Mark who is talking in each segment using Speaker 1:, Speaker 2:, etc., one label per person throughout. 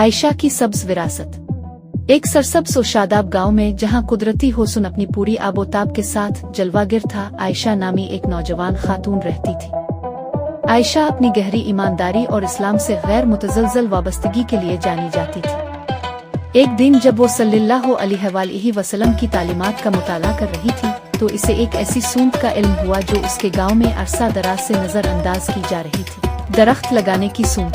Speaker 1: आयशा की सब्ज विरासत। एक सरसब्ज और शादाब गांव में जहां कुदरती हुस्न अपनी पूरी आबोताब के साथ जलवागिर था, आयशा नामी एक नौजवान खातून रहती थी। आयशा अपनी गहरी ईमानदारी और इस्लाम से गैर मुतज़लज़ल वाबस्तगी के लिए जानी जाती थी। एक दिन जब वो सल्लल्लाहु अलैहि वसल्लम की तालीमात का मुताला कर रही थी तो इसे एक ऐसी सूंद का इल्म हुआ जो उसके गांव में अरसा दराज से नजरअंदाज की जा रही थी। दरख्त लगाने की सूंद।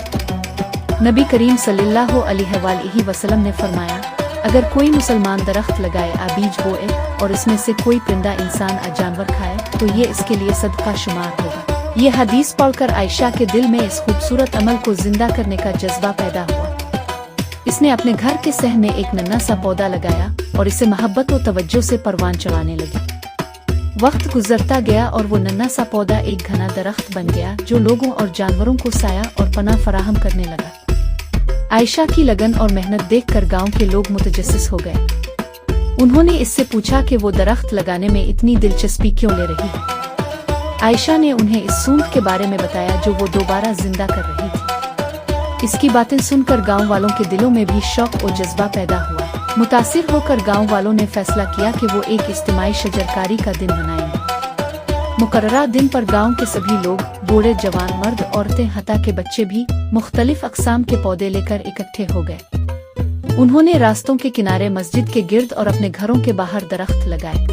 Speaker 1: नबी करीम सल्लल्लाहु अलैहि वसल्लम ने फरमाया, अगर कोई मुसलमान दरख्त लगाए, बीज बोए और इसमें से कोई परिंदा इंसान या जानवर खाए तो ये इसके लिए सदका शुमार होगा। ये हदीस पढ़कर आयशा के दिल में इस खूबसूरत अमल को जिंदा करने का जज्बा पैदा हुआ। इसने अपने घर के सहन में एक नन्हा सा पौधा लगाया और इसे मोहब्बत और तवज्जो से परवान चढ़ाने लगी। वक्त गुजरता गया और वो नन्हा सा पौधा एक घना दरख्त बन गया जो लोगों और जानवरों को साया और पनाह फराहम करने लगा। आयशा की लगन और मेहनत देखकर गांव के लोग मुतजस्सिस हो गए। उन्होंने इससे पूछा कि वो दरख्त लगाने में इतनी दिलचस्पी क्यों ले रही है। आयशा ने उन्हें इस सूंद के बारे में बताया जो वो दोबारा जिंदा कर रही थी। इसकी बातें सुनकर गांव वालों के दिलों में भी शौक और जज्बा पैदा हुआ। मुतासिर होकर गांव वालों ने फैसला किया कि वो एक इज्तिमाई शजरकारी का दिन मनाएंगे। मुकर्ररा दिन पर गांव के सभी लोग, बूढ़े जवान, मर्द, औरतें, हत्ता के बच्चे भी मुख्तलिफ अक़साम के पौधे लेकर इकट्ठे हो गए। उन्होंने रास्तों के किनारे, मस्जिद के गिर्द और अपने घरों के बाहर दरख्त लगाए।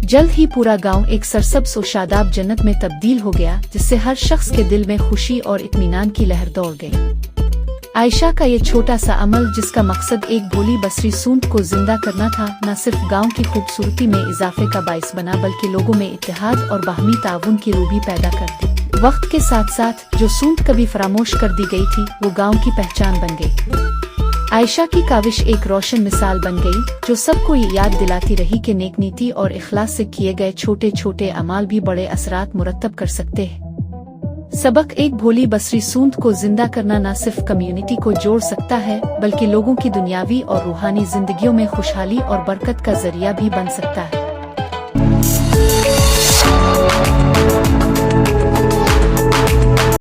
Speaker 1: जल्द ही पूरा गांव एक सरसब्ज़ और शादाब जन्नत में तब्दील हो गया, जिससे हर शख्स के दिल में खुशी और इत्मीनान की लहर दौड़ गई। आयशा का ये छोटा सा अमल, जिसका मकसद एक भोली बसरी सूंद को जिंदा करना था, न सिर्फ गांव की खूबसूरती में इजाफे का बाइस बना बल्कि लोगों में इत्तेहाद और बाहमी ताउन की रूह भी पैदा कर दी। वक्त के साथ साथ जो सूंद कभी फरामोश कर दी गई थी वो गांव की पहचान बन गई। आयशा की काविश एक रोशन मिसाल बन गई जो सबको ये याद दिलाती रही कि नेक नीति और इखलास से किए गए छोटे छोटे अमाल भी बड़े असरात मुरत्तब कर सकते हैं। सबक: एक भोली बसरी सूंद को जिंदा करना न सिर्फ कम्युनिटी को जोड़ सकता है बल्कि लोगों की दुनियावी और रूहानी जिंदगियों में खुशहाली और बरकत का जरिया भी बन सकता है।